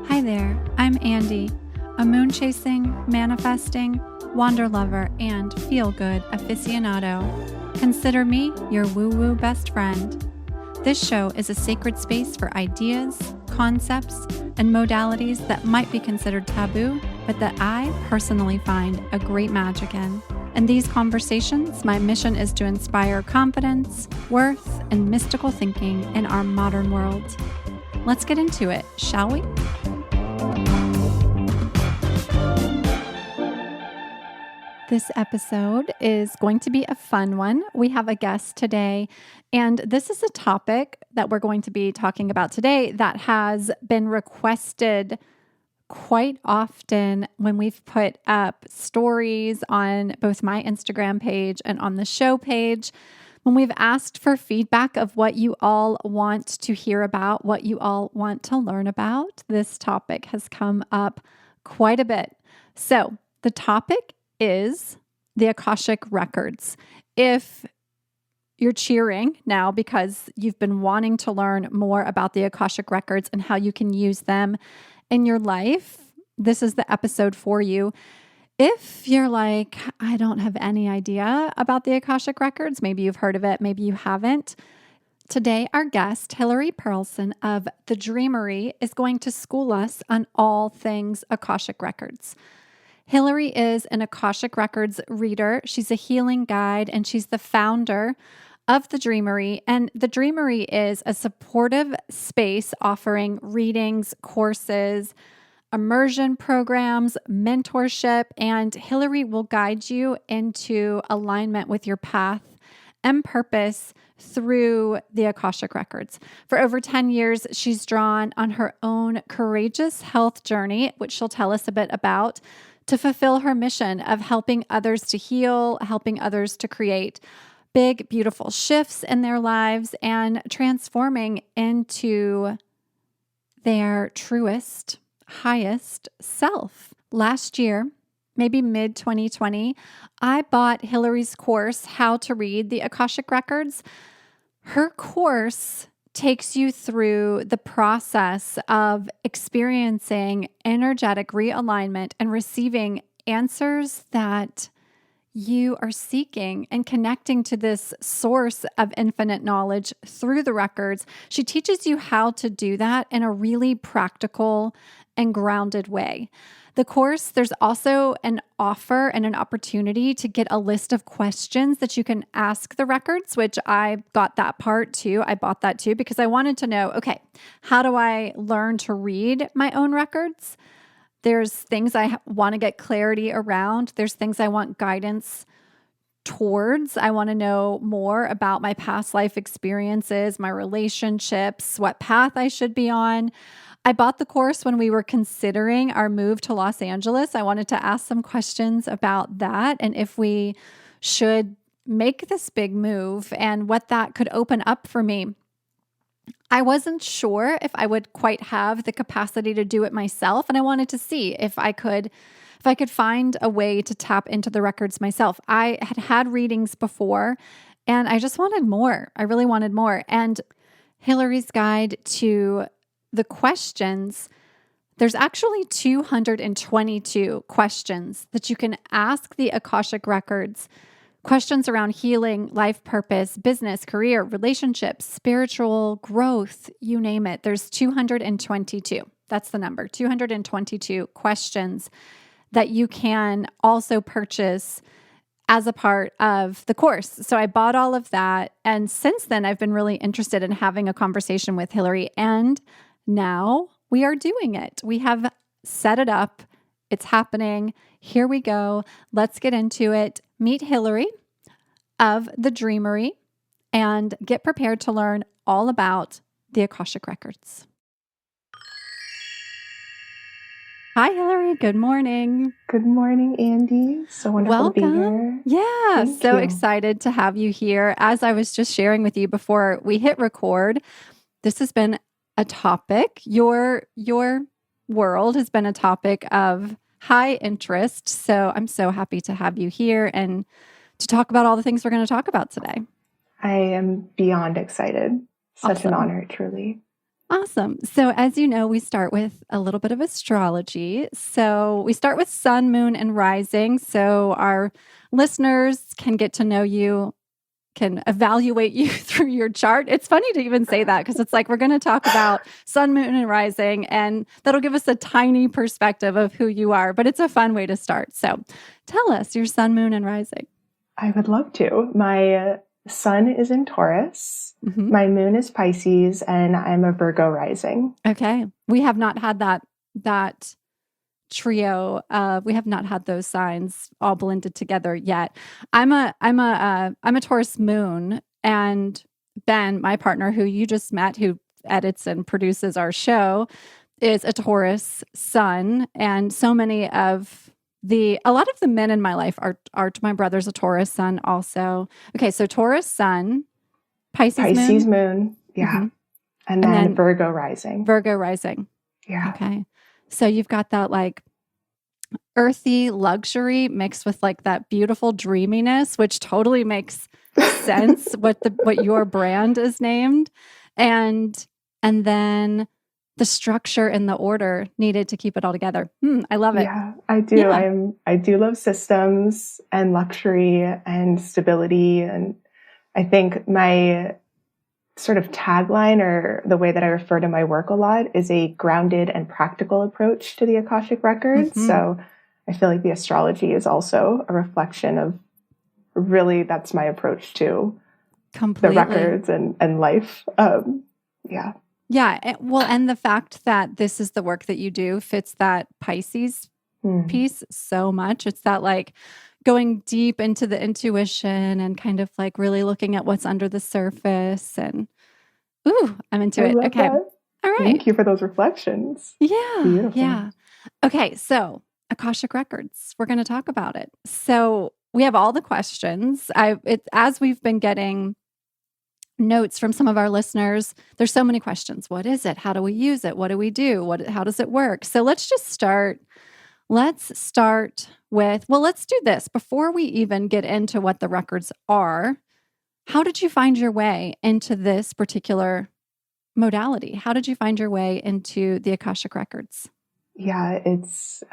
Hi there, I'm Andy, a moon-chasing, manifesting, wander lover, and feel-good aficionado. Consider me your woo-woo best friend. This show is a sacred space for ideas, concepts, and modalities that might be considered taboo, but that I personally find a great magic in. In these conversations, my mission is to inspire confidence, worth, and mystical thinking in our modern world. Let's get into it, shall we? This episode is going to be a fun one. We have a guest today, and this is a topic that we're going to be talking about today that has been requested quite often when we've put up stories on both my Instagram page and on the show page. When we've asked for feedback of what you all want to hear about, what you all want to learn about, this topic has come up quite a bit. So the topic is the Akashic Records. If you're cheering now because you've been wanting to learn more about the Akashic Records and how you can use them in your life, this is the episode for you. If you're like, I don't have any idea about the Akashic Records, maybe you've heard of it, maybe you haven't. Today, our guest, Hilary Pearlson of The Dreamery, is going to school us on all things Akashic Records. Hilary is an Akashic Records reader. She's a healing guide, and she's the founder of The Dreamery. And The Dreamery is a supportive space offering readings, courses, immersion programs, mentorship, and Hilary will guide you into alignment with your path and purpose through the Akashic Records. For over 10 years, she's drawn on her own courageous health journey, which she'll tell us a bit about, to fulfill her mission of helping others to heal, helping others to create big, beautiful shifts in their lives, and transforming into their truest, highest self. Last year, maybe mid-2020, I bought Hilary's course, How to Read the Akashic Records. Her course takes you through the process of experiencing energetic realignment and receiving answers that you are seeking and connecting to this source of infinite knowledge through the records. She teaches you how to do that in a really practical and grounded way. The course, there's also an offer and an opportunity to get a list of questions that you can ask the records, which I got that part too. I bought that too because I wanted to know, okay, how do I learn to read my own records? There's things I want to get clarity around. There's things I want guidance towards. I want to know more about my past life experiences, my relationships, what path I should be on. I bought the course when we were considering our move to Los Angeles. I wanted to ask some questions about that and if we should make this big move and what that could open up for me. I wasn't sure if I would quite have the capacity to do it myself, and I wanted to see if I could find a way to tap into the records myself. I had readings before, and I just wanted more. I really wanted more. And Hilary's guide to the questions, there's actually 222 questions that you can ask the Akashic Records. Questions around healing, life purpose, business, career, relationships, spiritual growth, you name it. There's 222. That's the number, 222 questions that you can also purchase as a part of the course. So I bought all of that. And since then, I've been really interested in having a conversation with Hilary. And now we are doing it. We have set it up. It's happening. Here we go. Let's get into it. Meet Hilary of The Dreamery and get prepared to learn all about the Akashic Records. Hi, Hilary. Good morning. Good morning, Andy. So wonderful to be here. Yeah, Thank so you. excited to have you here. As I was just sharing with you before we hit record, this has been a topic. Your world has been a topic of high interest. So I'm so happy to have you here and to talk about all the things we're going to talk about today. I am beyond excited. Such Awesome. an honor, truly. Awesome. So, as you know, we start with a little bit of astrology. So, we start with sun, moon, and rising. So, our listeners can get to know you, can evaluate you through your chart. It's funny to even say that because it's like we're going to talk about sun, moon, and rising, and that'll give us a tiny perspective of who you are. But it's a fun way to start. So, tell us your sun, moon, and rising. I would love to. My sun is in Taurus. Mm-hmm. My moon is Pisces, and I'm a Virgo rising. Okay. We have not had that trio. We have not had those signs all blended together yet. I'm a Taurus moon, and Ben, my partner, who you just met, who edits and produces our show, is a Taurus sun, and a lot of the men in my life are my brother's a Taurus sun also. Okay, so Taurus sun, Pisces moon, yeah, mm-hmm. and then Virgo rising. Yeah. Okay, so you've got that like earthy luxury mixed with like that beautiful dreaminess, which totally makes sense what your brand is named, and then the structure and the order needed to keep it all together. I love it. Yeah, I do. Yeah. I do love systems and luxury and stability. And I think my sort of tagline, or the way that I refer to my work a lot, is a grounded and practical approach to the Akashic Records. Mm-hmm. So I feel like the astrology is also a reflection of, really, that's my approach to the records and life. Yeah. Yeah. Well, and the fact that this is the work that you do fits that Pisces piece so much. It's that like going deep into the intuition and kind of like really looking at what's under the surface. And I'm into it. Okay. That. All right. Thank you for those reflections. Yeah. Beautiful. Yeah. Okay. So Akashic Records, we're going to talk about it. So we have all the questions. As we've been getting notes from some of our listeners, there's so many questions. What is it? How do we use it? What do we do? How does it work? So let's start with, let's do this. Before we even get into what the records are, how did you find your way into this particular modality? How did you find your way into the Akashic Records? Yeah, it's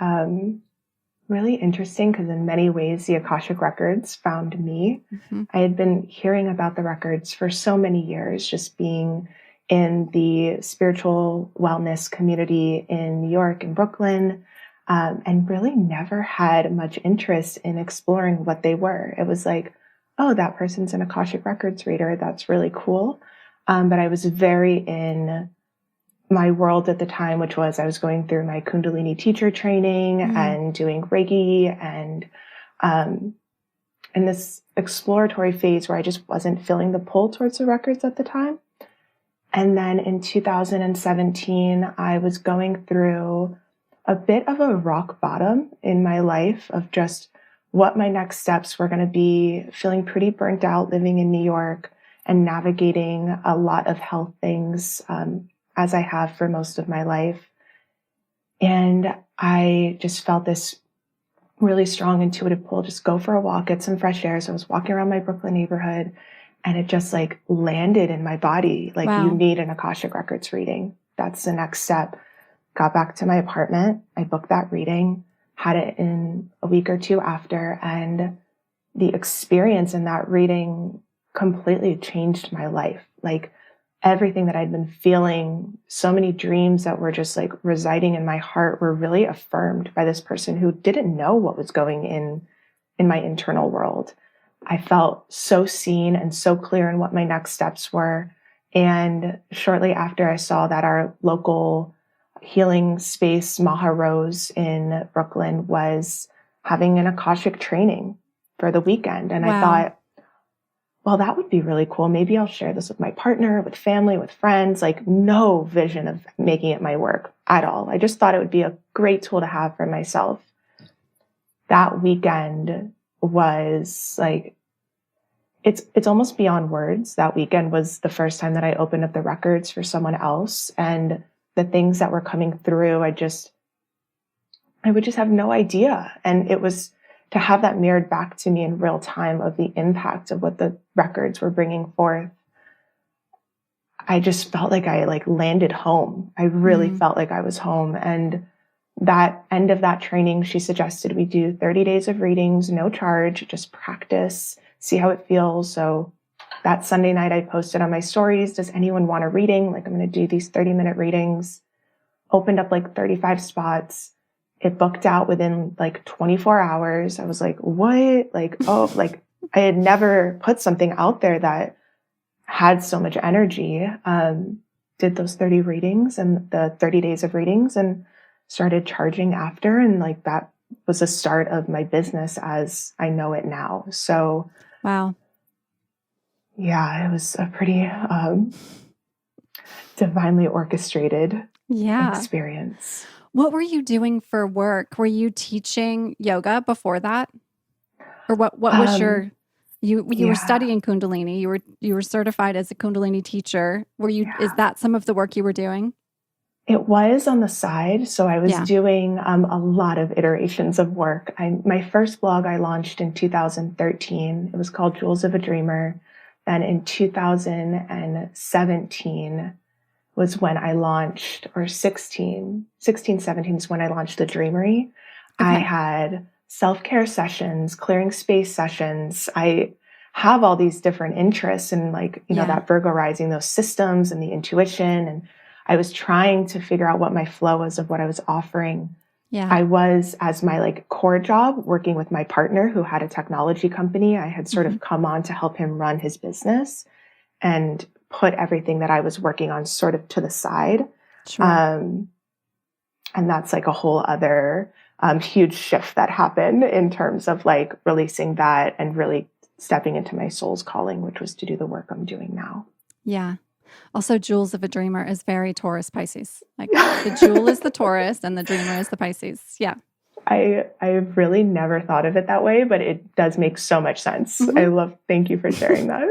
really interesting because in many ways, the Akashic Records found me. Mm-hmm. I had been hearing about the records for so many years, just being in the spiritual wellness community in New York and Brooklyn, and really never had much interest in exploring what they were. It was like, oh, that person's an Akashic Records reader. That's really cool. But I was very in my world at the time, which was I was going through my Kundalini teacher training and doing Reiki and in this exploratory phase where I just wasn't feeling the pull towards the records at the time. And then in 2017, I was going through a bit of a rock bottom in my life of just what my next steps were going to be, feeling pretty burnt out living in New York and navigating a lot of health things, as I have for most of my life. And I just felt this really strong intuitive pull, just go for a walk, get some fresh air. So I was walking around my Brooklyn neighborhood and it just like landed in my body. Like, wow, you need an Akashic Records reading. That's the next step. Got back to my apartment. I booked that reading, had it in a week or two after. And the experience in that reading completely changed my life. Like, everything that I'd been feeling, so many dreams that were just like residing in my heart were really affirmed by this person who didn't know what was going in my internal world. I felt so seen and so clear in what my next steps were. And shortly after, I saw that our local healing space, Maha Rose in Brooklyn, was having an Akashic training for the weekend. And wow, I thought, well, that would be really cool. Maybe I'll share this with my partner, with family, with friends. Like, no vision of making it my work at all. I just thought it would be a great tool to have for myself. That weekend was like, it's almost beyond words. That weekend was the first time that I opened up the records for someone else. And the things that were coming through, I would just have no idea. And it was to have that mirrored back to me in real time of the impact of what the records were bringing forth. I just felt like I like landed home. I really felt like I was home. And that end of that training, she suggested we do 30 days of readings, no charge, just practice, see how it feels. So that Sunday night I posted on my stories, does anyone want a reading? Like, I'm going to do these 30-minute readings. Opened up like 35 spots. It booked out within like 24 hours. I was like, what? Like, oh, like I had never put something out there that had so much energy. Did those 30 readings and the 30 days of readings and started charging after. And like that was the start of my business as I know it now. So, wow. Yeah, it was a pretty divinely orchestrated experience. What were you doing for work? Were you teaching yoga before that? Or what was your, you were studying Kundalini, you were certified as a Kundalini teacher. Is that some of the work you were doing? It was on the side. So I was doing a lot of iterations of work. My first blog I launched in 2013. It was called Jewels of a Dreamer. Then in 2017 was when I launched, or 17 is when I launched the Dreamery. Okay. I had self-care sessions, clearing space sessions. I have all these different interests and like, you know, that Virgo rising, those systems and the intuition. And I was trying to figure out what my flow was of what I was offering. Yeah. I was, as my like core job, working with my partner who had a technology company. I had sort of come on to help him run his business and put everything that I was working on sort of to the side. Sure. And that's like a whole other huge shift that happened in terms of like releasing that and really stepping into my soul's calling, which was to do the work I'm doing now. Yeah. Also, Jewels of a Dreamer is very Taurus Pisces. Like the jewel is the Taurus and the dreamer is the Pisces. Yeah. I've really never thought of it that way, but it does make so much sense. Thank you for sharing that.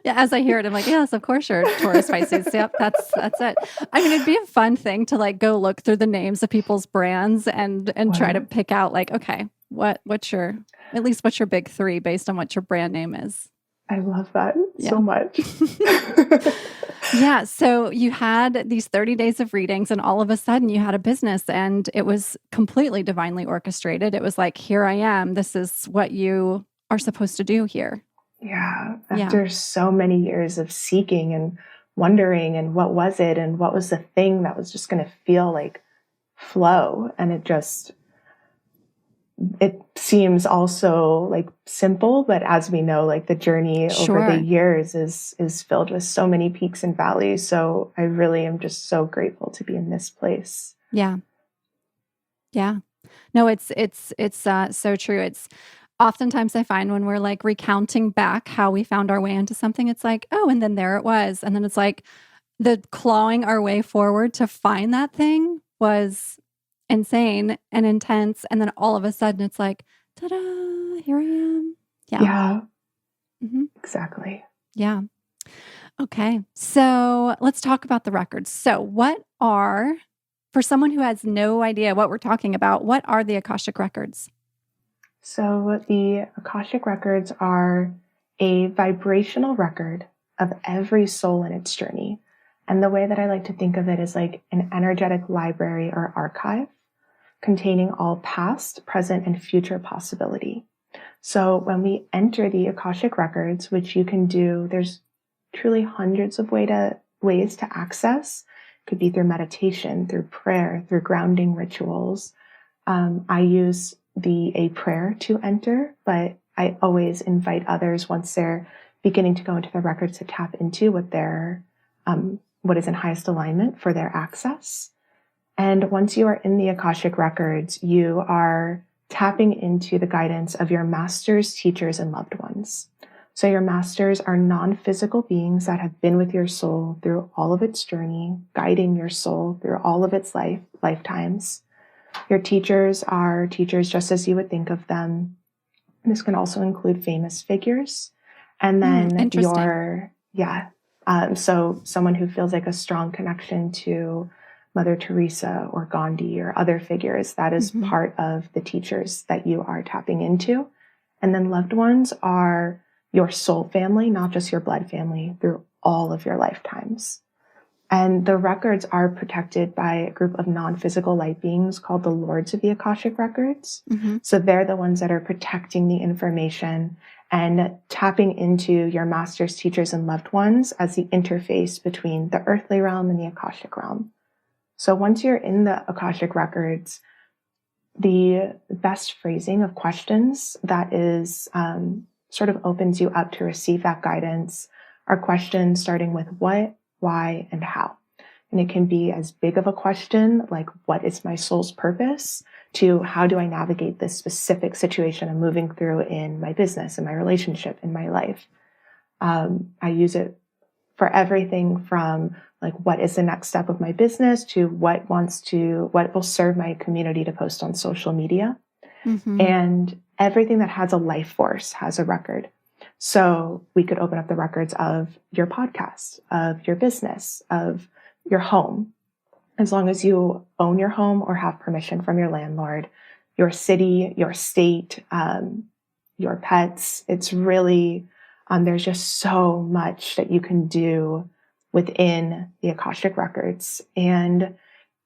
Yeah, as I hear it, I'm like, yes, of course you're Taurus Pisces. Yep, that's it. I mean, it'd be a fun thing to like go look through the names of people's brands and try to pick out like, okay, what's your big three based on what your brand name is. I love that so much. Yeah. So you had these 30 days of readings and all of a sudden you had a business and it was completely divinely orchestrated. It was like, here I am. This is what you are supposed to do here. Yeah. After so many years of seeking and wondering and what was it and what was the thing that was just going to feel like flow. And it seems also like simple, but as we know, like the journey over the years is filled with so many peaks and valleys. So I really am just so grateful to be in this place. Yeah. Yeah. No, it's so true. It's oftentimes I find when we're like recounting back how we found our way into something, it's like, oh, and then there it was. And then it's like the clawing our way forward to find that thing was insane and intense. And then all of a sudden it's like, ta-da, here I am. Yeah. Exactly. Yeah. Okay. So let's talk about the records. So for someone who has no idea what we're talking about, what are the Akashic Records? So the Akashic Records are a vibrational record of every soul in its journey. And the way that I like to think of it is like an energetic library or archive containing all past, present, and future possibility. So when we enter the Akashic Records, which you can do, there's truly hundreds of ways to access. It could be through meditation, through prayer, through grounding rituals. I use a prayer to enter, but I always invite others once they're beginning to go into the records to tap into what is in highest alignment for their access. And once you are in the Akashic Records, you are tapping into the guidance of your masters, teachers, and loved ones. So your masters are non-physical beings that have been with your soul through all of its journey, guiding your soul through all of its lifetimes. Your teachers are teachers just as you would think of them. This can also include famous figures. And then so someone who feels like a strong connection to Mother Teresa or Gandhi or other figures, that is part of the teachers that you are tapping into. And then loved ones are your soul family, not just your blood family, through all of your lifetimes. And the records are protected by a group of non-physical light beings called the Lords of the Akashic Records. Mm-hmm. So they're the ones that are protecting the information and tapping into your masters, teachers, and loved ones as the interface between the earthly realm and the Akashic realm. So once you're in the Akashic Records, the best phrasing of questions that is sort of opens you up to receive that guidance are questions starting with what, why, and how. And it can be as big of a question like, what is my soul's purpose, to how do I navigate this specific situation I'm moving through in my business, in my relationship, in my life. I use it for everything from like, what is the next step of my business, to what will serve my community to post on social media. Mm-hmm. And everything that has a life force has a record. So we could open up the records of your podcast, of your business, of your home, as long as you own your home or have permission from your landlord, your city, your state, your pets. It's really, there's just so much that you can do within the Akashic Records. And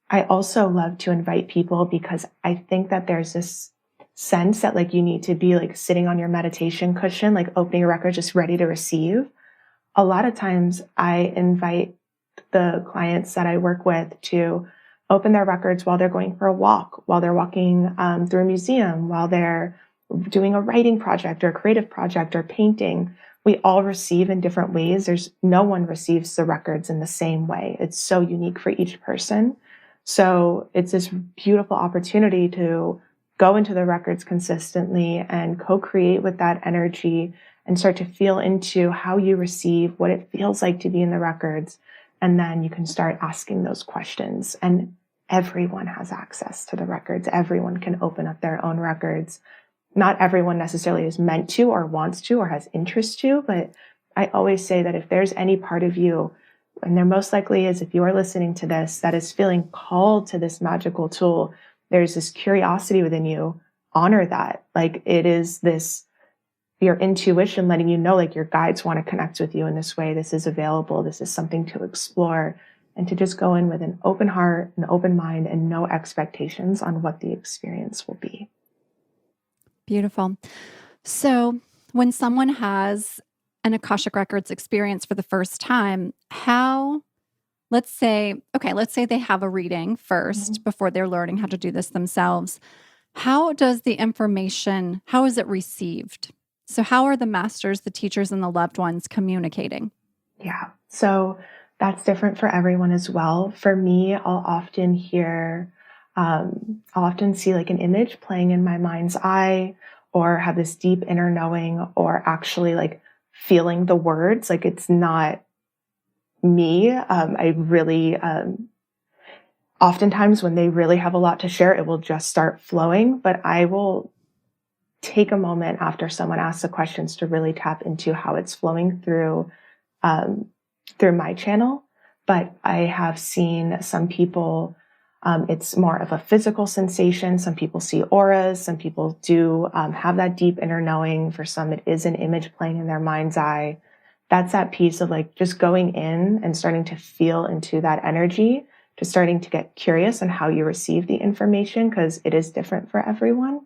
I also love to invite people, because I think that there's this sense that like you need to be like sitting on your meditation cushion, like opening your record, just ready to receive. A lot of times I invite the clients that I work with to open their records while they're going for a walk, while they're walking through a museum, while they're doing a writing project or a creative project or painting. We all receive in different ways. No one receives the records in the same way. It's so unique for each person. So it's this beautiful opportunity to go into the records consistently and co-create with that energy and start to feel into how you receive, what it feels like to be in the records. And then you can start asking those questions. And everyone has access to the records. Everyone can open up their own records. Not everyone necessarily is meant to or wants to or has interest to, but I always say that if there's any part of you, and there most likely is if you are listening to this, that is feeling called to this magical tool, there's this curiosity within you, honor that. Like it is this, your intuition letting you know, like your guides want to connect with you in this way. This is available. This is something to explore, and to just go in with an open heart, an open mind, and no expectations on what the experience will be. Beautiful. So when someone has an Akashic Records experience for the first time, let's say they have a reading first before they're learning how to do this themselves. How is it received? So how are the masters, the teachers, and the loved ones communicating? Yeah. So that's different for everyone as well. For me, I'll often see like an image playing in my mind's eye, or have this deep inner knowing, or actually like feeling the words. Like it's not me. I really, oftentimes when they really have a lot to share, it will just start flowing, but I will take a moment after someone asks the questions to really tap into how it's flowing through my channel. But I have seen some people, it's more of a physical sensation. Some people see auras. Some people do have that deep inner knowing. For some, it is an image playing in their mind's eye. That's that piece of like just going in and starting to feel into that energy, just starting to get curious on how you receive the information, because it is different for everyone.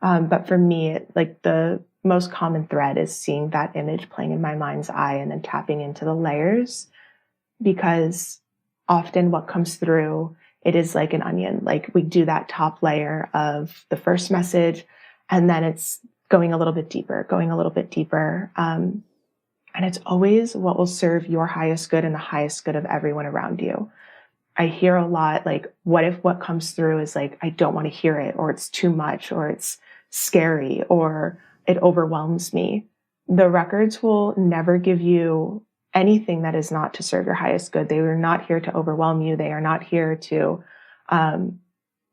But for me, like the most common thread is seeing that image playing in my mind's eye and then tapping into the layers, because often what comes through, it is like an onion. Like we do that top layer of the first message, and then it's going a little bit deeper. And it's always what will serve your highest good and the highest good of everyone around you. I hear a lot like, what if what comes through is like, I don't want to hear it, or it's too much, or it's scary, or it overwhelms me. The records will never give you anything that is not to serve your highest good. They are not here to overwhelm you. They are not here to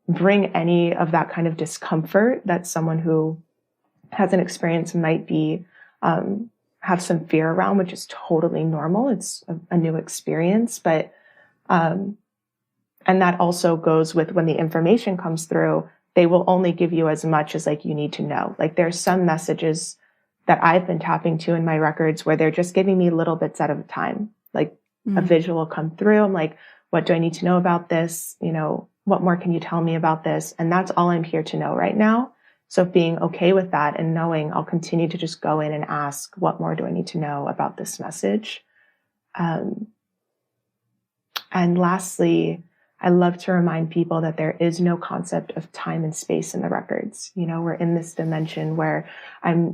bring any of that kind of discomfort that someone who has an experience might be have some fear around, which is totally normal. It's a new experience, but and that also goes with when the information comes through, they will only give you as much as like you need to know. Like there's some messages that I've been tapping to in my records where they're just giving me little bits at a time, like a visual come through. I'm like, what do I need to know about this? You know, what more can you tell me about this? And that's all I'm here to know right now. So being okay with that and knowing I'll continue to just go in and ask, what more do I need to know about this message? And lastly, I love to remind people that there is no concept of time and space in the records. You know, we're in this dimension where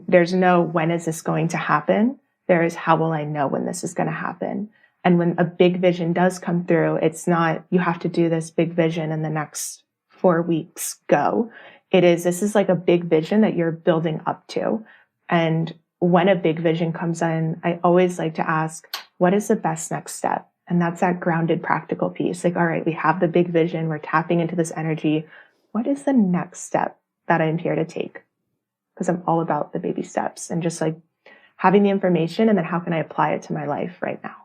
there's no, when is this going to happen? There is, how will I know when this is going to happen? And when a big vision does come through, it's not, you have to do this big vision in the next 4 weeks, go. This is like a big vision that you're building up to. And when a big vision comes in, I always like to ask, what is the best next step? And that's that grounded, practical piece. Like, all right, we have the big vision. We're tapping into this energy. What is the next step that I'm here to take? Because I'm all about the baby steps and just like having the information, and then how can I apply it to my life right now?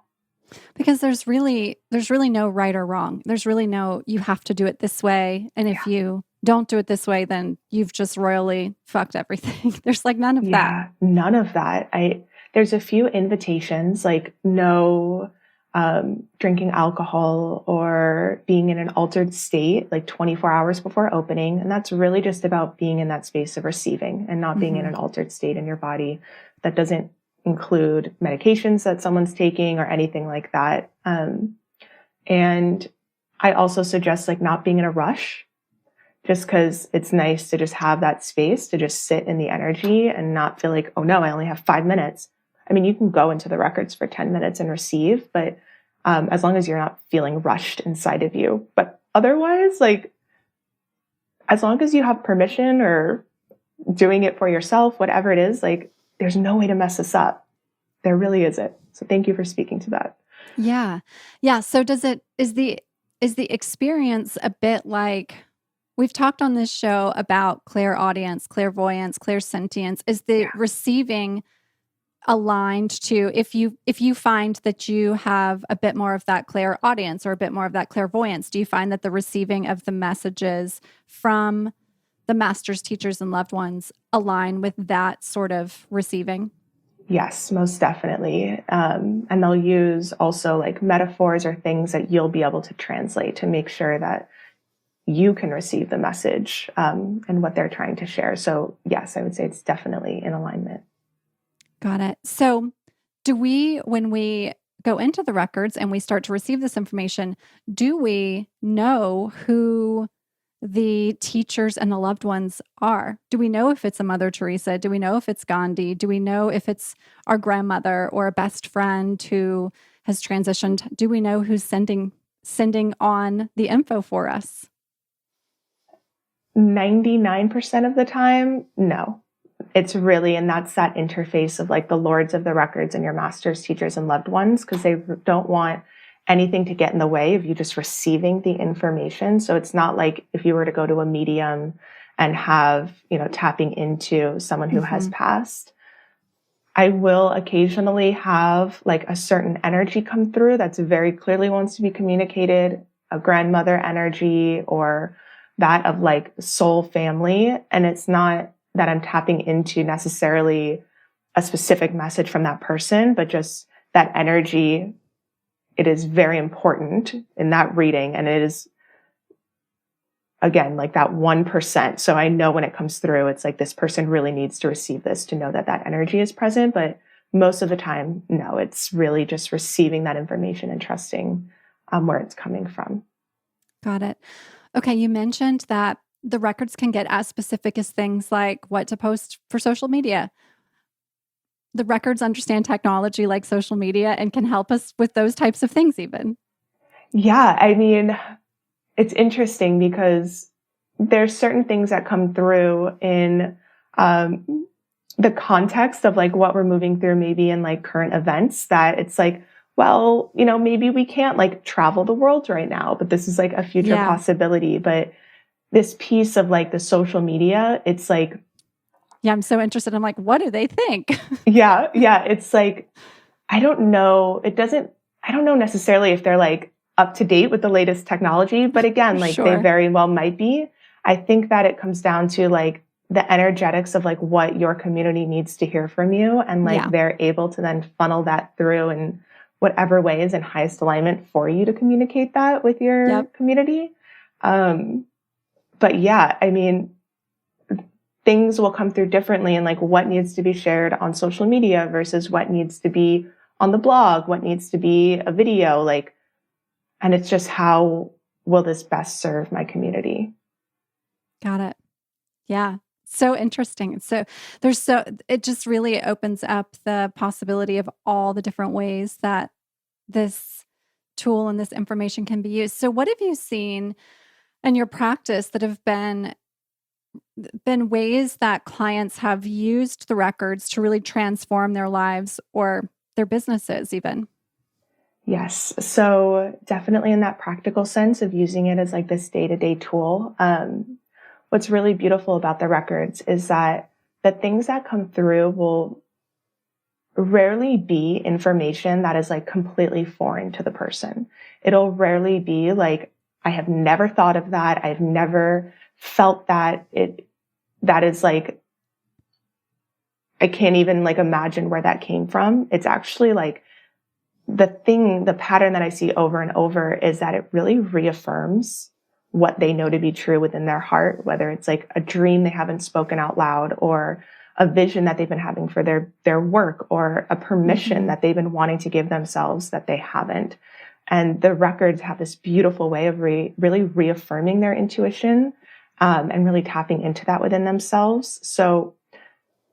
Because there's really no right or wrong. There's really no, you have to do it this way. And if you don't do it this way, then you've just royally fucked everything. There's like none of that. Yeah, none of that. There's a few invitations, like no drinking alcohol or being in an altered state, like 24 hours before opening. And that's really just about being in that space of receiving and not being in an altered state in your body. That doesn't include medications that someone's taking or anything like that. And I also suggest like not being in a rush, just because it's nice to just have that space to just sit in the energy and not feel like, oh no, I only have 5 minutes. I mean, you can go into the records for 10 minutes and receive, but as long as you're not feeling rushed inside of you. But otherwise, like, as long as you have permission or doing it for yourself, whatever it is, like, there's no way to mess this up. There really isn't. So thank you for speaking to that. Yeah. Yeah. So is the experience a bit like, we've talked on this show about clairaudience, clairvoyance, clairsentience. Is the receiving aligned to, if you find that you have a bit more of that clairaudience or a bit more of that clairvoyance, do you find that the receiving of the messages from the masters, teachers, and loved ones align with that sort of receiving? Yes, most definitely. And they'll use also like metaphors or things that you'll be able to translate to make sure that you can receive the message and what they're trying to share. So yes, I would say it's definitely in alignment. Got it. So when we go into the records and we start to receive this information, do we know who the teachers and the loved ones are? Do we know if it's a Mother Teresa? Do we know if it's Gandhi? Do we know if it's our grandmother or a best friend who has transitioned? Do we know who's sending on the info for us? 99% of the time, no. It's really, and that's that interface of like the lords of the records and your masters, teachers, and loved ones, because they don't want anything to get in the way of you just receiving the information. So it's not like if you were to go to a medium and have, tapping into someone who has passed. I will occasionally have like a certain energy come through that's very clearly wants to be communicated, a grandmother energy or that of like soul family. And it's not that I'm tapping into necessarily a specific message from that person, but just that energy. It is very important in that reading. And it is, again, like that 1%. So I know when it comes through, it's like this person really needs to receive this to know that that energy is present. But most of the time, no, it's really just receiving that information and trusting where it's coming from. Got it. Okay. You mentioned that the records can get as specific as things like what to post for social media. The records understand technology like social media and can help us with those types of things even. Yeah. I mean, it's interesting because there's certain things that come through in the context of like what we're moving through, maybe in like current events, that it's like, well, maybe we can't like travel the world right now, but this is like a future possibility. But this piece of like the social media, it's like, yeah, I'm so interested. I'm like, what do they think? Yeah. It's like, I don't know. I don't know necessarily if they're like up to date with the latest technology, but again, like they very well might be. I think that it comes down to like the energetics of like what your community needs to hear from you. And like Yeah. they're able to then funnel that through in whatever way is in highest alignment for you to communicate that with your Yep. community. But yeah, I mean, things will come through differently, and like what needs to be shared on social media versus what needs to be on the blog, what needs to be a video, like, and it's just how will this best serve my community? Got it. Yeah. So interesting. It just really opens up the possibility of all the different ways that this tool and this information can be used. So what have you seen in your practice that have been ways that clients have used the records to really transform their lives or their businesses even? Yes. So definitely in that practical sense of using it as like this day-to-day tool. What's really beautiful about the records is that the things that come through will rarely be information that is like completely foreign to the person. It'll rarely be like, I have never thought of that. I've never felt that. That is like, I can't even like imagine where that came from. It's actually like the pattern that I see over and over is that it really reaffirms what they know to be true within their heart, whether it's like a dream they haven't spoken out loud, or a vision that they've been having for their work, or a permission that they've been wanting to give themselves that they haven't. And the records have this beautiful way of really reaffirming their intuition, and really tapping into that within themselves. So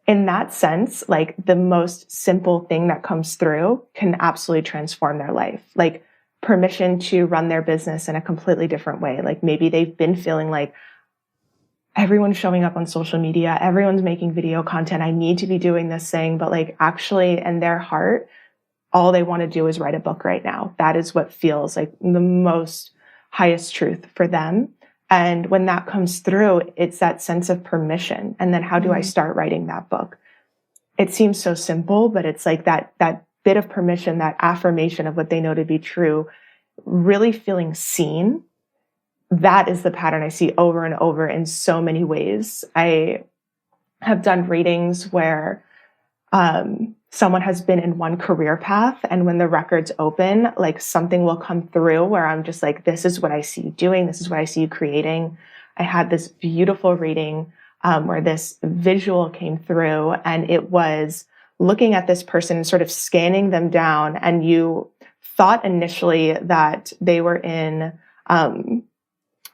in that sense, like the most simple thing that comes through can absolutely transform their life. Like permission to run their business in a completely different way. Like maybe they've been feeling like everyone's showing up on social media, everyone's making video content. I need to be doing this thing, but like actually in their heart, all they want to do is write a book right now. That is what feels like the most highest truth for them. And when that comes through, it's that sense of permission. And then how do I start writing that book? It seems so simple, but it's like that bit of permission, that affirmation of what they know to be true, really feeling seen. That is the pattern I see over and over in so many ways. I have done readings where someone has been in one career path, and when the records open, like something will come through where I'm just like, this is what I see you doing. This is what I see you creating. I had this beautiful reading where this visual came through, and it was looking at this person and sort of scanning them down. And you thought initially that they were in,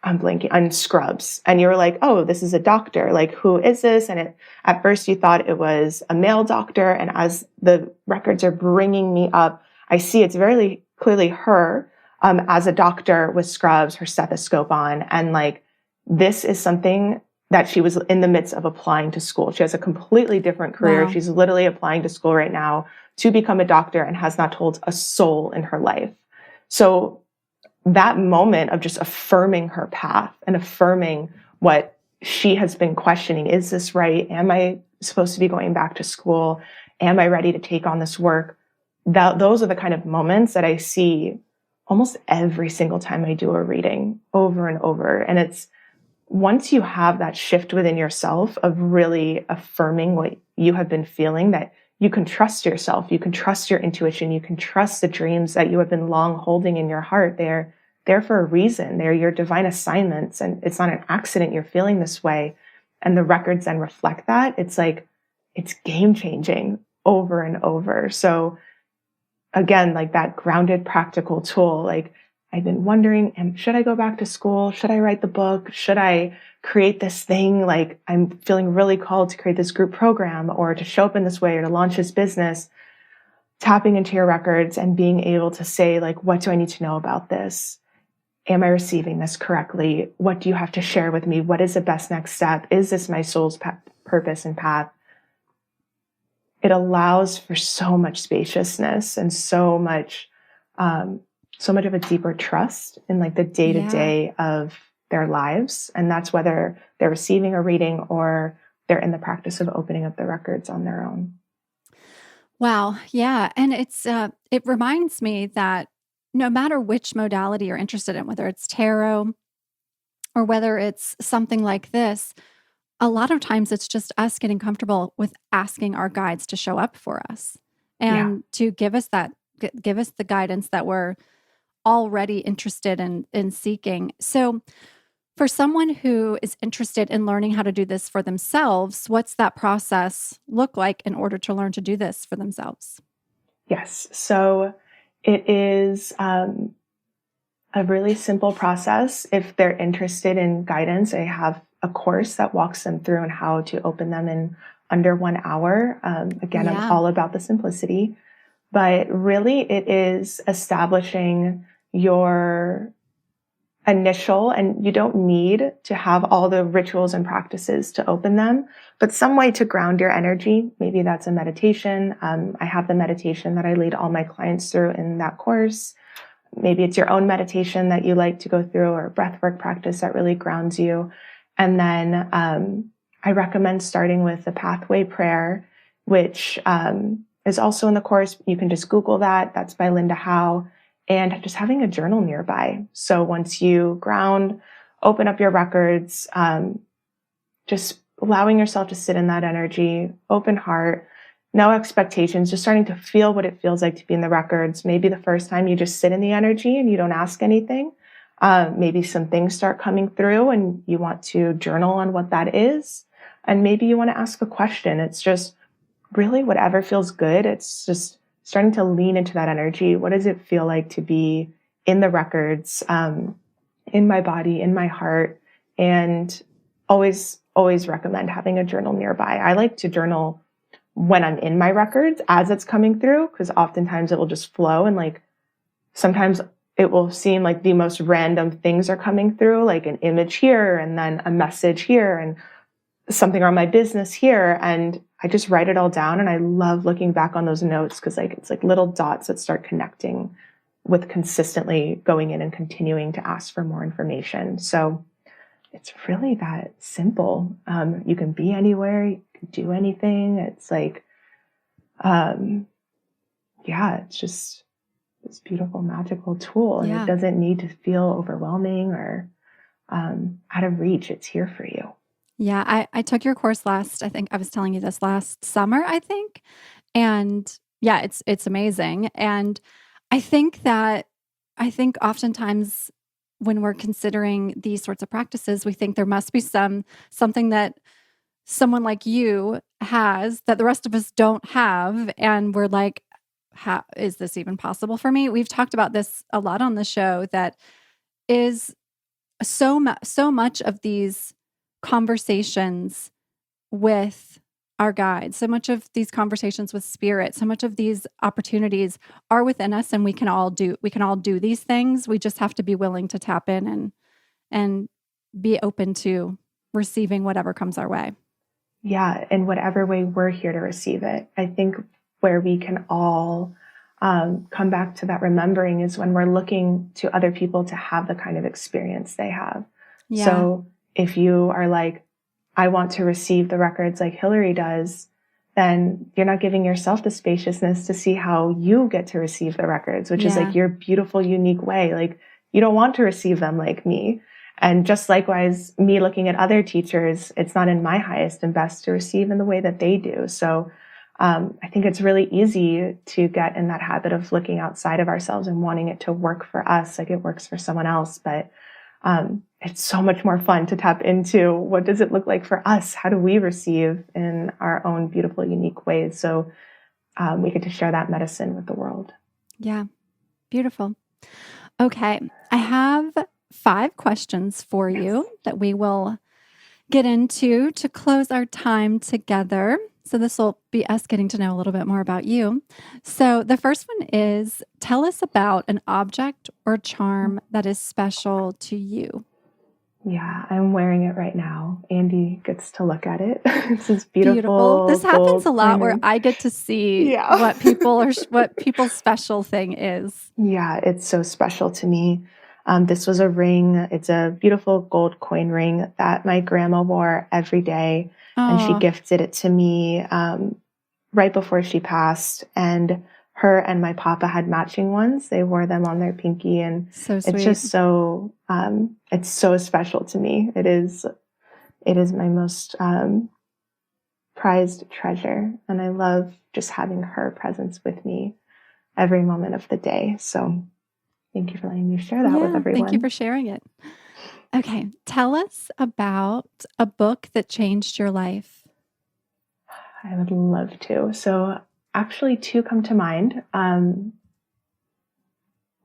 I'm blanking on scrubs. And you were like, oh, this is a doctor. Like, who is this? And at first you thought it was a male doctor. And as the records are bringing me up, I see it's very clearly her, as a doctor with scrubs, her stethoscope on. And like, this is something that she was in the midst of applying to school. She has a completely different career. Wow. She's literally applying to school right now to become a doctor and has not told a soul in her life. So that moment of just affirming her path and affirming what she has been questioning. Is this right? Am I supposed to be going back to school? Am I ready to take on this work? Those are the kind of moments that I see almost every single time I do a reading, over and over. And it's once you have that shift within yourself of really affirming what you have been feeling, that you can trust yourself, you can trust your intuition, you can trust the dreams that you have been long holding in your heart. They're there for a reason. They're your divine assignments, and it's not an accident you're feeling this way. And the records then reflect that. It's like, it's game changing over and over. So again, like that grounded practical tool, like I've been wondering, should I go back to school? Should I write the book? Should I create this thing? Like I'm feeling really called to create this group program, or to show up in this way, or to launch this business. Tapping into your records and being able to say, like, what do I need to know about this? Am I receiving this correctly? What do you have to share with me? What is the best next step? Is this my soul's purpose and path? It allows for so much spaciousness and so much of a deeper trust in like the day to day of their lives. And that's whether they're receiving a reading or they're in the practice of opening up the records on their own. Wow. Yeah. And it reminds me that no matter which modality you're interested in, whether it's tarot or whether it's something like this, a lot of times it's just us getting comfortable with asking our guides to show up for us Yeah. and to give us the guidance that we're already interested in seeking. So for someone who is interested in learning how to do this for themselves, what's that process look like in order to learn to do this for themselves? Yes. So it is a really simple process. If they're interested in guidance, I have a course that walks them through on how to open them in under 1 hour. Again, I'm Yeah. all about the simplicity, but really it is establishing your initial, and you don't need to have all the rituals and practices to open them, but some way to ground your energy. Maybe that's a meditation. I have the meditation that I lead all my clients through in that course. Maybe it's your own meditation that you like to go through, or breathwork practice that really grounds you. And then I recommend starting with the pathway prayer, which is also in the course. You can just Google that. That's by Linda Howe. And just having a journal nearby. So once you ground, open up your records, just allowing yourself to sit in that energy, open heart, no expectations, just starting to feel what it feels like to be in the records. Maybe the first time you just sit in the energy and you don't ask anything. Maybe some things start coming through and you want to journal on what that is. And maybe you want to ask a question. It's just really whatever feels good. It's just starting to lean into that energy. What does it feel like to be in the records, in my body, in my heart? And always recommend having a journal nearby. I like to journal when I'm in my records as it's coming through, because oftentimes it will just flow, and like sometimes it will seem like the most random things are coming through, like an image here and then a message here and something on my business here. And I just write it all down. And I love looking back on those notes, because like it's like little dots that start connecting with consistently going in and continuing to ask for more information. So it's really that simple. You can be anywhere, you can do anything. It's like, it's just this beautiful, magical tool. And it doesn't need to feel overwhelming or out of reach. It's here for you. Yeah, I took your course I think I was telling you this last summer, I think. And yeah, it's amazing. And I think oftentimes when we're considering these sorts of practices, we think there must be something that someone like you has that the rest of us don't have. And we're like, how is this even possible for me? We've talked about this a lot on the show, that is so much of these conversations with our guides, so much of these conversations with spirit, so much of these opportunities are within us, and we can all do these things. We just have to be willing to tap in and be open to receiving whatever comes our way. Yeah, in whatever way we're here to receive it. I think where we can all come back to that remembering is when we're looking to other people to have the kind of experience they have. Yeah. So if you are like, I want to receive the records like Hilary does, then you're not giving yourself the spaciousness to see how you get to receive the records, which is like your beautiful, unique way. Like, you don't want to receive them like me. And just likewise, me looking at other teachers, it's not in my highest and best to receive in the way that they do. So I think it's really easy to get in that habit of looking outside of ourselves and wanting it to work for us like it works for someone else. But it's so much more fun to tap into, what does it look like for us? How do we receive in our own beautiful, unique ways? So we get to share that medicine with the world. Yeah. Beautiful. Okay. I have 5 questions for you that we will get into to close our time together. So this will be us getting to know a little bit more about you. So the first one is, tell us about an object or charm that is special to you. Yeah, I'm wearing it right now. Andy gets to look at it. It's this beautiful. This happens a lot where I get to see what people's special thing is. Yeah, it's so special to me. This was a ring. It's a beautiful gold coin ring that my grandma wore every day. And she gifted it to me right before she passed. And her and my papa had matching ones. They wore them on their pinky. And so sweet. It's just so, it's so special to me. It is it is my most prized treasure. And I love just having her presence with me every moment of the day. So thank you for letting me share that with everyone. Thank you for sharing it. Okay. Tell us about a book that changed your life. I would love to. So actually 2 come to mind.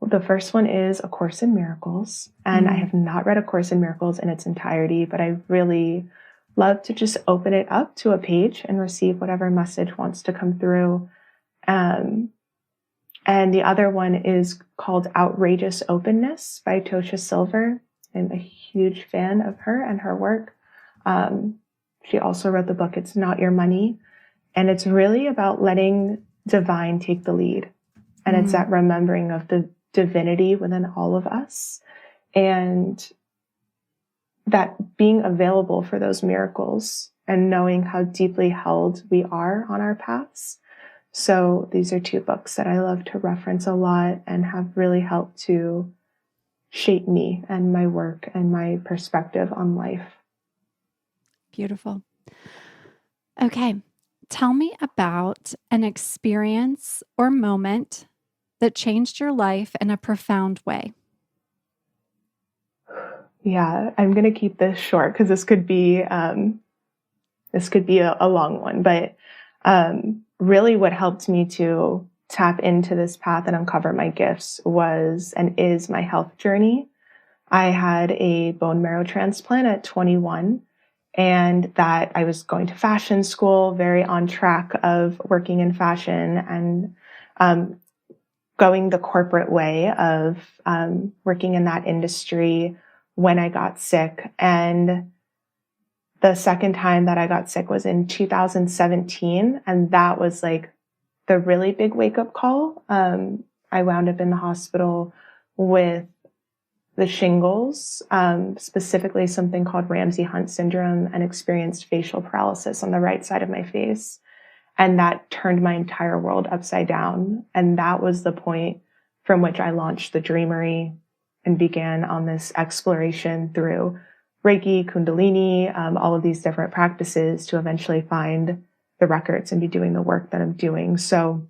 The first one is A Course in Miracles. And I have not read A Course in Miracles in its entirety, but I really love to just open it up to a page and receive whatever message wants to come through. And the other one is called Outrageous Openness by Tosha Silver. I'm a huge fan of her and her work. She also wrote the book, It's Not Your Money. And it's really about letting divine take the lead. And it's that remembering of the divinity within all of us. And that being available for those miracles and knowing how deeply held we are on our paths. So these are 2 books that I love to reference a lot and have really helped to shape me and my work and my perspective on life. Beautiful. Okay. Tell me about an experience or moment that changed your life in a profound way. Yeah, I'm going to keep this short because this could be a long one. But really what helped me to tap into this path and uncover my gifts was and is my health journey. I had a bone marrow transplant at 21, and that I was going to fashion school, very on track of working in fashion and going the corporate way of working in that industry when I got sick. And the second time that I got sick was in 2017. And that was like the really big wake up call. I wound up in the hospital with the shingles, specifically something called Ramsay-Hunt syndrome, and experienced facial paralysis on the right side of my face. And that turned my entire world upside down. And that was the point from which I launched the Dreamery and began on this exploration through Reiki, Kundalini, all of these different practices to eventually find the records and be doing the work that I'm doing. So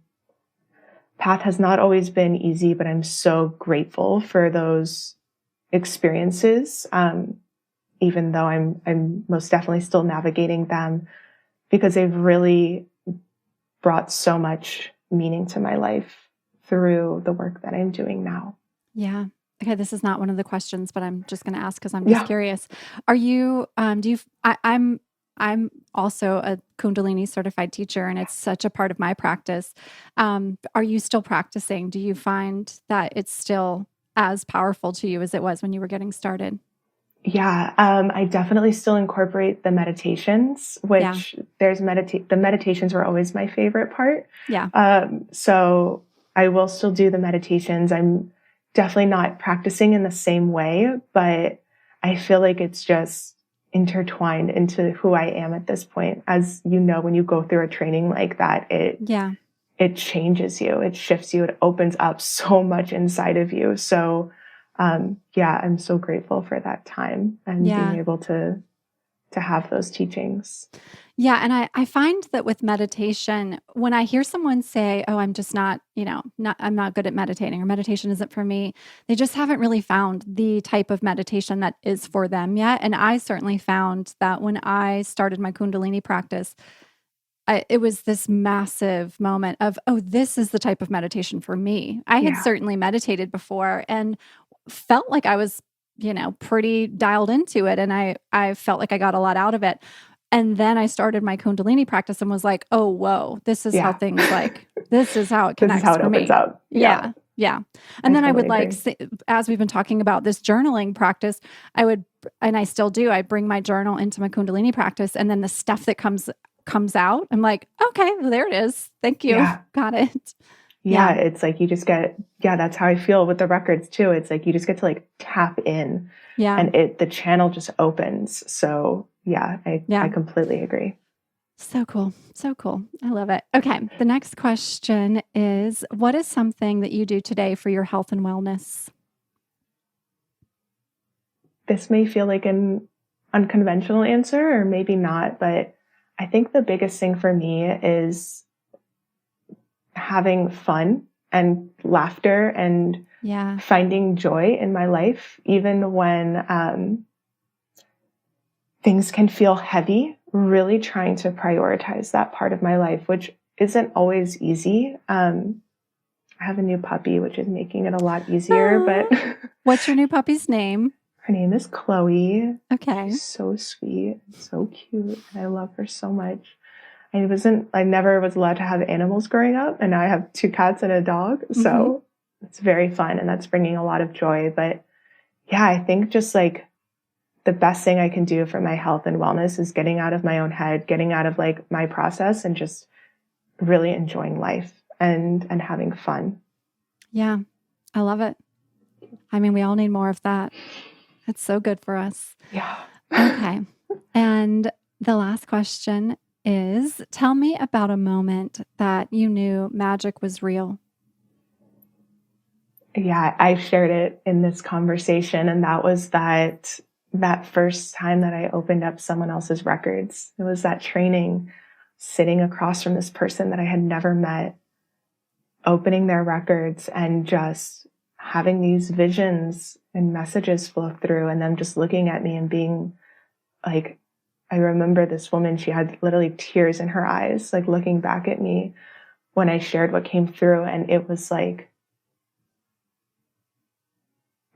path has not always been easy, but I'm so grateful for those experiences, even though I'm most definitely still navigating them, because they've really brought so much meaning to my life through the work that I'm doing now. Yeah. Okay. This is not one of the questions, but I'm just going to ask because I'm just curious. Are you, I'm also a Kundalini certified teacher, and it's such a part of my practice. Are you still practicing? Do you find that it's still as powerful to you as it was when you were getting started? Yeah, I definitely still incorporate the meditations, which the meditations were always my favorite part. Yeah. So I will still do the meditations. I'm definitely not practicing in the same way, but I feel like it's just intertwined into who I am at this point. As you know, when you go through a training like that, it changes you, it shifts you, it opens up so much inside of you. So I'm so grateful for that time and being able to have those teachings. Yeah. And I find that with meditation, when I hear someone say, oh, I'm just not, I'm not good at meditating, or meditation isn't for me, they just haven't really found the type of meditation that is for them yet. And I certainly found that when I started my Kundalini practice, it was this massive moment of, oh, this is the type of meditation for me. I had certainly meditated before and felt like I was, pretty dialed into it. And I felt like I got a lot out of it. And then I started my Kundalini practice and was like, oh, whoa, this is how things this is how it connects this is how it for opens me. Up. Yeah. And then totally I would as we've been talking about this journaling practice, and I still do, I bring my journal into my Kundalini practice, and then the stuff that comes out, I'm like, okay, well, there it is. Thank you. Yeah. Got it. Yeah. It's like you just get, that's how I feel with the records too. It's like you just get to like tap in and the channel just opens. So I completely agree. So cool. So cool. I love it. Okay. The next question is, what is something that you do today for your health and wellness? This may feel like an unconventional answer, or maybe not, but I think the biggest thing for me is having fun and laughter and finding joy in my life, even when things can feel heavy, really trying to prioritize that part of my life, which isn't always easy. I have a new puppy, which is making it a lot easier. But what's your new puppy's name? Her name is Chloe. Okay. She's so sweet, so cute, and I love her so much. I never was allowed to have animals growing up, and now I have 2 cats and a dog. So it's very fun, and that's bringing a lot of joy. But yeah, I think just like the best thing I can do for my health and wellness is getting out of my own head, getting out of like my process, and just really enjoying life and having fun. Yeah, I love it. I mean, we all need more of that. It's so good for us. Yeah. Okay. And the last question is, tell me about a moment that you knew magic was real. Yeah, I shared it in this conversation, and that was that first time that I opened up someone else's records. It was that training, sitting across from this person that I had never met, opening their records and just having these visions and messages flow through, and them just looking at me and being like, I remember this woman, she had literally tears in her eyes, like looking back at me when I shared what came through. And it was like,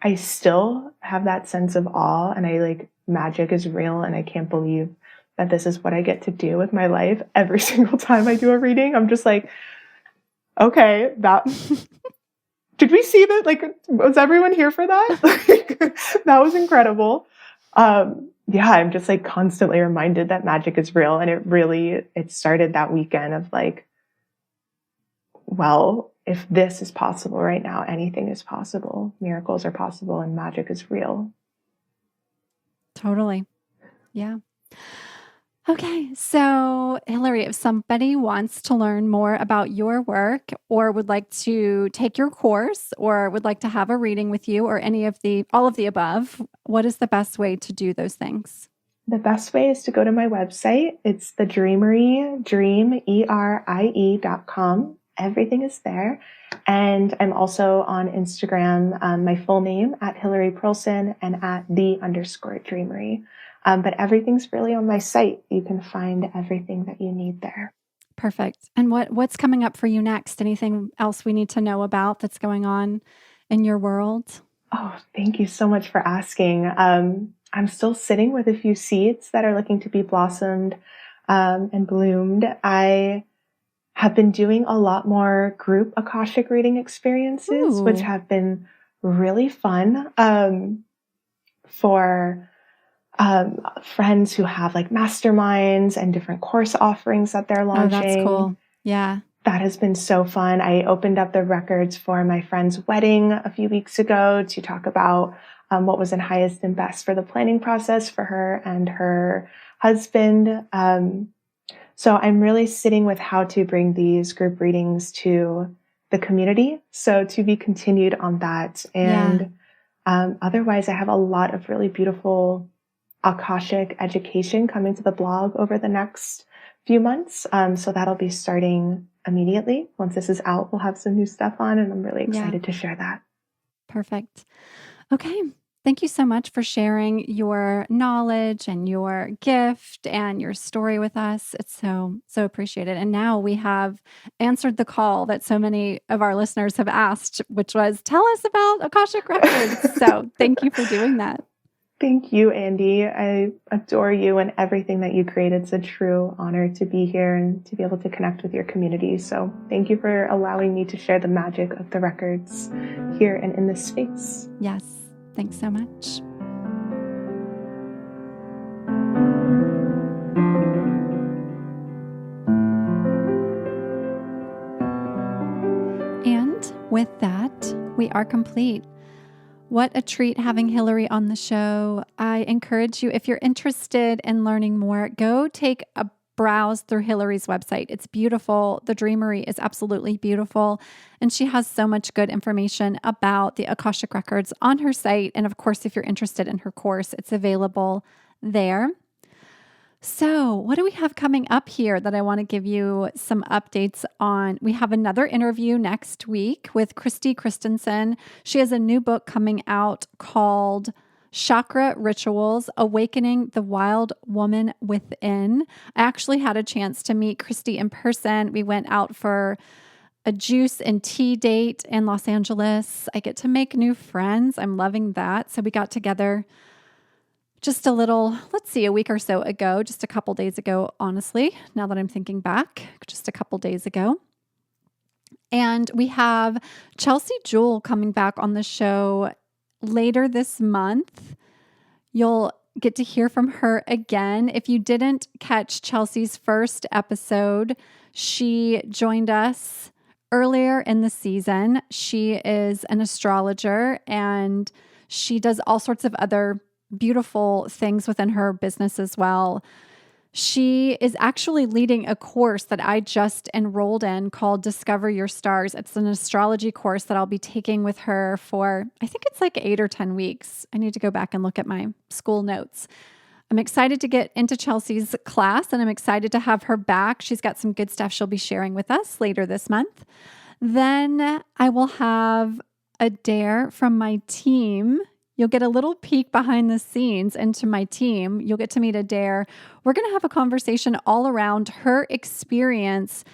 I still have that sense of awe, and magic is real, and I can't believe that this is what I get to do with my life every single time I do a reading. I'm just like, okay, that did we see that? Like, was everyone here for that? That was incredible. Yeah, I'm just like constantly reminded that magic is real. And it started that weekend of like, well, if this is possible right now, anything is possible. Miracles are possible, and magic is real. Totally. Yeah. Okay. So, Hilary, if somebody wants to learn more about your work, or would like to take your course, or would like to have a reading with you, or all of the above, what is the best way to do those things? The best way is to go to my website. It's the Dreamery, dreamerie.com. Everything is there. And I'm also on Instagram, my full name at Hilary Pearlson and at @the_Dreamery. But everything's really on my site. You can find everything that you need there. Perfect. And what's coming up for you next? Anything else we need to know about that's going on in your world? Oh, thank you so much for asking. I'm still sitting with a few seeds that are looking to be blossomed and bloomed. I have been doing a lot more group Akashic reading experiences, which have been really fun for friends who have like masterminds and different course offerings that they're launching. Oh, that's cool. Yeah. That has been so fun. I opened up the records for my friend's wedding a few weeks ago to talk about what was in highest and best for the planning process for her and her husband. So I'm really sitting with how to bring these group readings to the community. So to be continued on that. And otherwise, I have a lot of really beautiful Akashic education coming to the blog over the next few months. So that'll be starting immediately. Once this is out, we'll have some new stuff on, and I'm really excited to share that. Perfect. Okay. Thank you so much for sharing your knowledge and your gift and your story with us. It's so appreciated. And now we have answered the call that so many of our listeners have asked, which was, tell us about Akashic Records. So thank you for doing that. Thank you, Andy. I adore you and everything that you create. It's a true honor to be here and to be able to connect with your community. So thank you for allowing me to share the magic of the records here and in this space. Yes. Thanks so much. And with that, we are complete. What a treat having Hilary on the show. I encourage you, if you're interested in learning more, go take a browse through Hilary's website. It's beautiful. The Dreamery is absolutely beautiful. And she has so much good information about the Akashic Records on her site. And of course, if you're interested in her course, it's available there. So, what do we have coming up here that I want to give you some updates on? We have another interview next week with Christy Christensen. She has a new book coming out called Chakra Rituals, Awakening the Wild Woman Within. I actually had a chance to meet Christy in person. We went out for a juice and tea date in Los Angeles. I get to make new friends. I'm loving that. So we got together just a week or so ago, just a couple days ago, honestly, now that I'm thinking back, just a couple days ago. And we have Chelsea Jewell coming back on the show later this month. You'll get to hear from her again. If you didn't catch Chelsea's first episode, she joined us earlier in the season. She is an astrologer and she does all sorts of other beautiful things within her business as well. She is actually leading a course that I just enrolled in called Discover Your Stars. It's an astrology course that I'll be taking with her for, I think it's like 8 or 10 weeks. I need to go back and look at my school notes. I'm excited to get into Chelsea's class and I'm excited to have her back. She's got some good stuff she'll be sharing with us later this month. Then I will have Adair from my team. You'll get a little peek behind the scenes into my team. You'll get to meet Adair. We're going to have a conversation all around her experience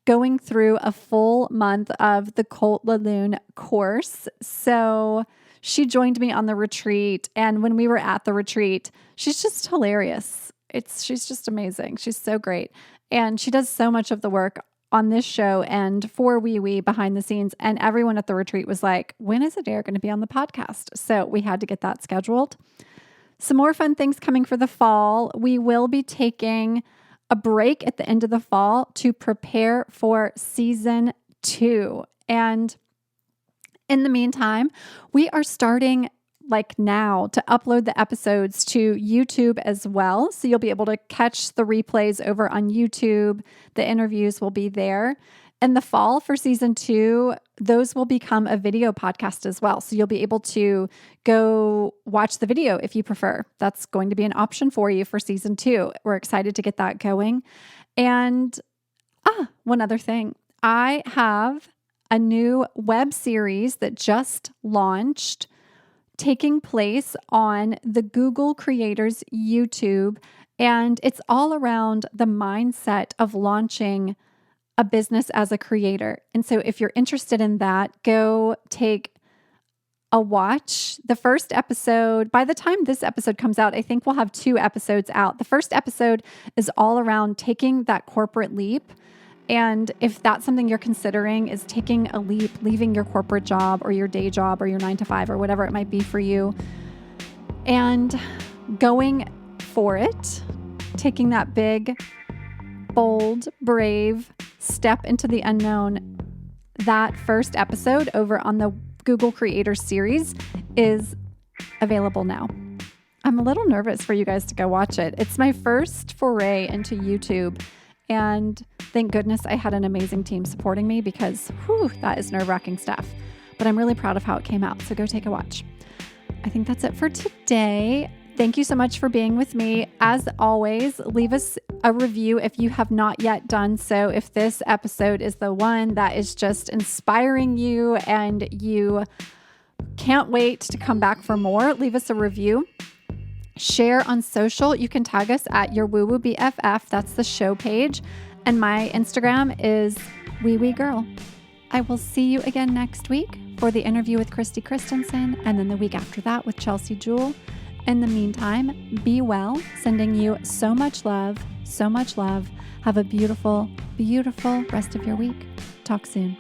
going through a full month of the Cult Laloon course. So she joined me on the retreat. And when we were at the retreat, she's just hilarious. She's just amazing. She's so great. And she does so much of the work on this show and for Wee behind the scenes. And everyone at the retreat was like, when is Adair going to be on the podcast? So we had to get that scheduled. Some more fun things coming for the fall. We will be taking a break at the end of the fall to prepare for season 2. And in the meantime, we are starting now to upload the episodes to YouTube as well. So you'll be able to catch the replays over on YouTube. The interviews will be there. In the fall for season 2, those will become a video podcast as well. So you'll be able to go watch the video if you prefer. That's going to be an option for you for season 2. We're excited to get that going. And one other thing. I have a new web series that just launched, taking place on the Google Creators YouTube. And it's all around the mindset of launching a business as a creator. And so if you're interested in that, go take a watch. The first episode, by the time this episode comes out, I think we'll have 2 episodes out. The first episode is all around taking that corporate leap. And if that's something you're considering, is taking a leap, leaving your corporate job or your day job or your 9-to-5 or whatever it might be for you, and going for it, taking that big, bold, brave step into the unknown, that first episode over on the Google Creators series is available now. I'm a little nervous for you guys to go watch it. It's my first foray into YouTube. And thank goodness I had an amazing team supporting me because, that is nerve-wracking stuff. But I'm really proud of how it came out. So go take a watch. I think that's it for today. Thank you so much for being with me. As always, leave us a review if you have not yet done so. If this episode is the one that is just inspiring you and you can't wait to come back for more, leave us a review. Share on social. You can tag us at YWWBFF. That's the show page. And my Instagram is WeeWeeGirl. I will see you again next week for the interview with Christy Christensen, and then the week after that with Chelsea Jewell. In the meantime, be well. Sending you so much love, so much love. Have a beautiful, beautiful rest of your week. Talk soon.